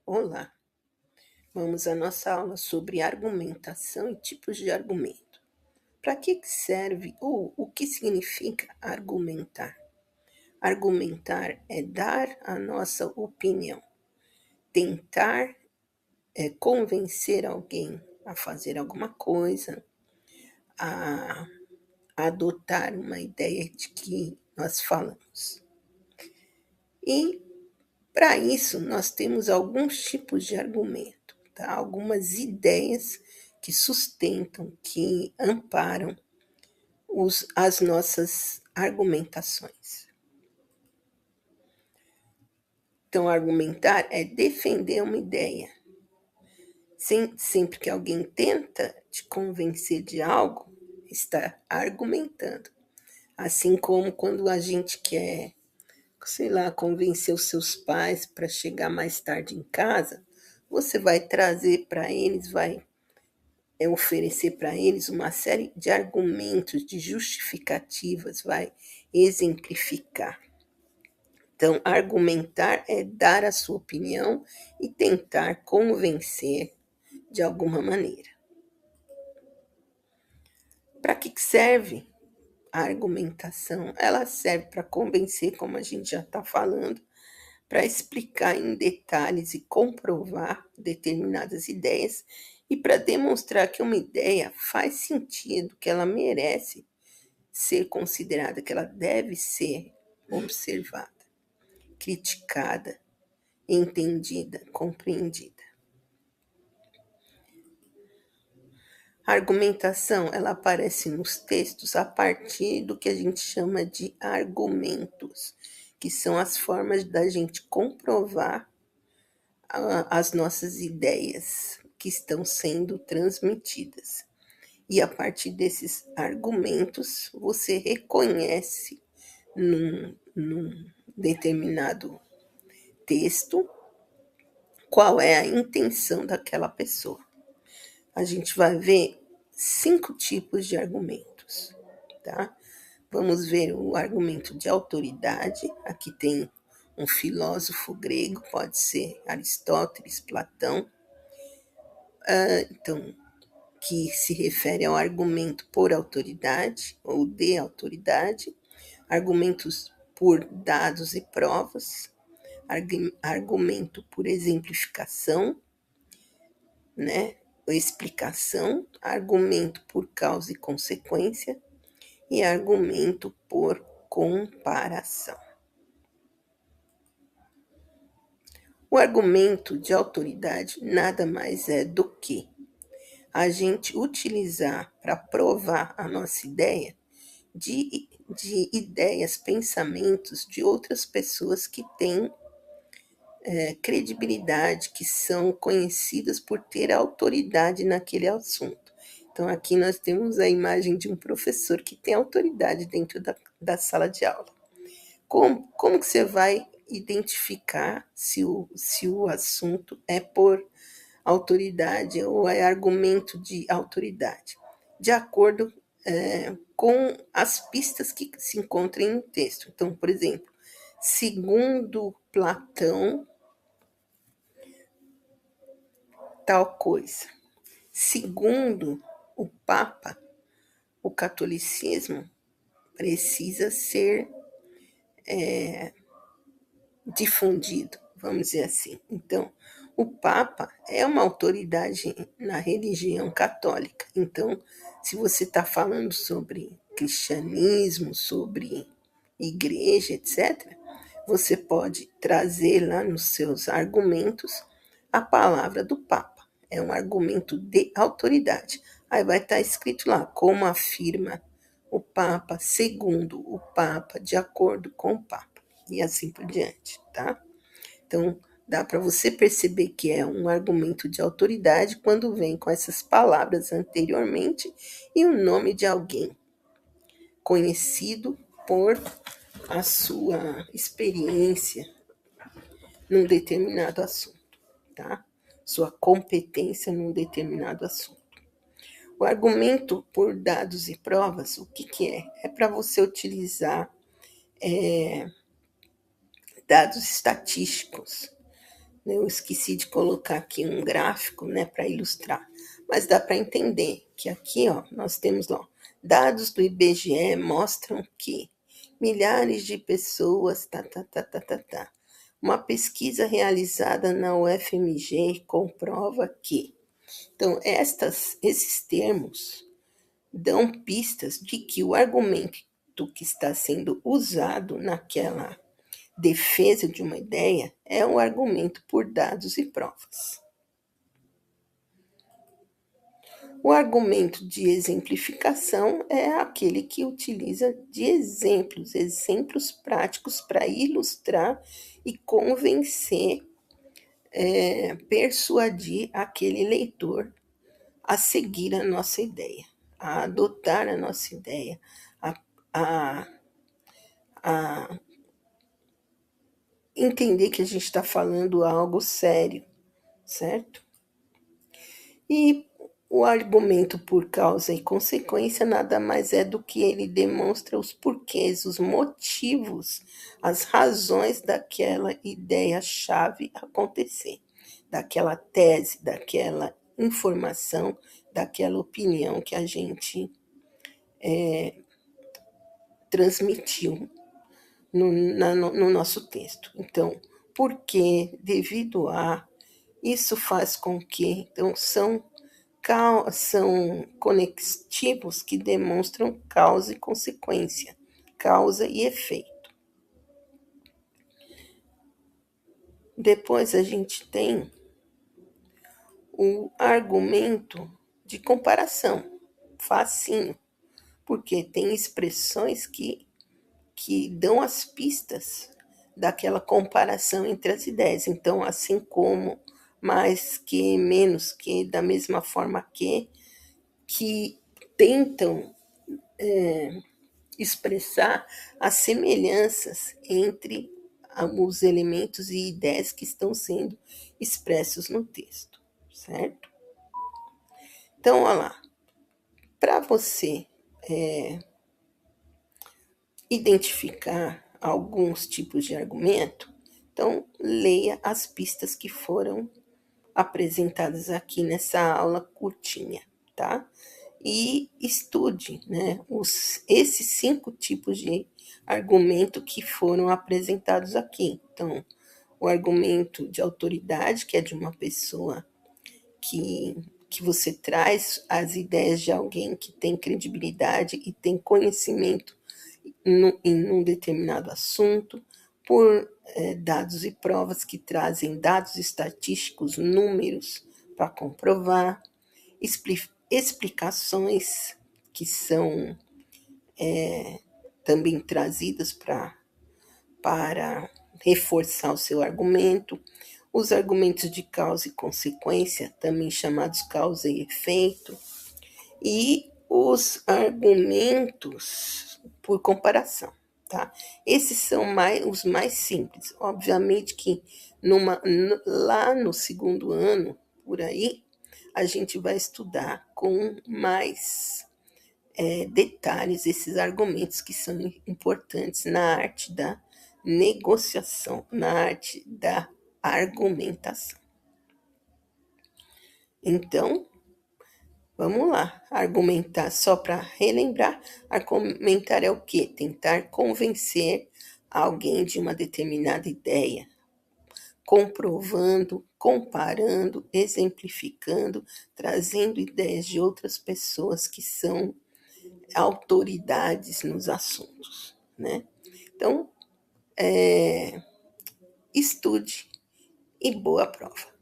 Olá, vamos à nossa aula sobre argumentação e tipos de argumento. Para que serve ou o que significa argumentar? Argumentar é dar a nossa opinião, tentar convencer alguém a fazer alguma coisa, a adotar uma ideia de que nós falamos. E para isso, nós temos alguns tipos de argumento, tá? Algumas ideias que sustentam, que amparam as nossas argumentações. Então, argumentar é defender uma ideia. Sempre que alguém tenta te convencer de algo, está argumentando. Assim como quando a gente quer, sei lá, convencer os seus pais para chegar mais tarde em casa, você vai trazer para eles, vai oferecer para eles uma série de argumentos, de justificativas, vai exemplificar. Então, argumentar é dar a sua opinião e tentar convencer de alguma maneira. Para que serve a argumentação? Ela serve para convencer, como a gente já está falando, para explicar em detalhes e comprovar determinadas ideias e para demonstrar que uma ideia faz sentido, que ela merece ser considerada, que ela deve ser observada, criticada, entendida, compreendida. A argumentação, ela aparece nos textos a partir do que a gente chama de argumentos, que são as formas da gente comprovar as nossas ideias que estão sendo transmitidas. E a partir desses argumentos, você reconhece num determinado texto qual é a intenção daquela pessoa. A gente vai ver 5 tipos de argumentos, tá? Vamos ver o argumento de autoridade. Aqui tem um filósofo grego, pode ser Aristóteles, Platão, então, que se refere ao argumento por autoridade ou de autoridade, argumentos por dados e provas, argumento por exemplificação, né? Explicação, argumento por causa e consequência e argumento por comparação. O argumento de autoridade nada mais é do que a gente utilizar para provar a nossa ideia de ideias, pensamentos de outras pessoas que têm credibilidade, que são conhecidas por ter autoridade naquele assunto. Então, aqui nós temos a imagem de um professor que tem autoridade dentro da sala de aula. Como que você vai identificar se o assunto é por autoridade ou é argumento de autoridade? De acordo com as pistas que se encontram em texto. Então, por exemplo, segundo Platão, tal coisa. Segundo o Papa, o catolicismo precisa ser difundido, vamos dizer assim. Então, o Papa é uma autoridade na religião católica. Então, se você está falando sobre cristianismo, sobre igreja, etc., você pode trazer lá nos seus argumentos a palavra do Papa. É um argumento de autoridade. Aí vai estar escrito lá, como afirma o Papa, segundo o Papa, de acordo com o Papa, e assim por diante, tá? Então, dá para você perceber que é um argumento de autoridade quando vem com essas palavras anteriormente e o nome de alguém conhecido por a sua experiência num determinado assunto, tá? Sua competência num determinado assunto. O argumento por dados e provas, o que é? É para você utilizar dados estatísticos, Eu esqueci de colocar aqui um gráfico, né, para ilustrar, mas dá para entender que aqui, ó, nós temos, ó, dados do IBGE mostram que milhares de pessoas, tá. Uma pesquisa realizada na UFMG comprova que. Então, esses termos dão pistas de que o argumento que está sendo usado naquela defesa de uma ideia é um argumento por dados e provas. O argumento de exemplificação é aquele que utiliza de exemplos práticos para ilustrar e convencer, persuadir aquele leitor a seguir a nossa ideia, a adotar a nossa ideia, a, a entender que a gente está falando algo sério, certo? E o argumento por causa e consequência nada mais é do que ele demonstra os porquês, os motivos, as razões daquela ideia-chave acontecer, daquela tese, daquela informação, daquela opinião que a gente transmitiu no nosso texto. Então, porque, devido a, isso faz com que, então, são conectivos que demonstram causa e consequência, causa e efeito. Depois a gente tem o argumento de comparação, facinho, porque tem expressões que dão as pistas daquela comparação entre as ideias. Então, assim como, mais que, menos que, da mesma forma que tentam expressar as semelhanças entre os elementos e ideias que estão sendo expressos no texto, certo? Então, olha lá, para você identificar alguns tipos de argumento, então leia as pistas que foram apresentadas aqui nessa aula curtinha, tá? E estude, né, esses 5 tipos de argumento que foram apresentados aqui. Então, o argumento de autoridade, que é de uma pessoa que você traz as ideias de alguém que tem credibilidade e tem conhecimento em um determinado assunto, por dados e provas que trazem dados estatísticos, números para comprovar, explicações que são também trazidas para reforçar o seu argumento, os argumentos de causa e consequência, também chamados causa e efeito, e os argumentos por comparação, tá? Esses são os mais simples. Obviamente que lá no segundo ano, por aí, a gente vai estudar com mais detalhes esses argumentos que são importantes na arte da negociação, na arte da argumentação. Então, vamos lá, argumentar, só para relembrar, argumentar é o quê? Tentar convencer alguém de uma determinada ideia, comprovando, comparando, exemplificando, trazendo ideias de outras pessoas que são autoridades nos assuntos, né? Então, estude e boa prova.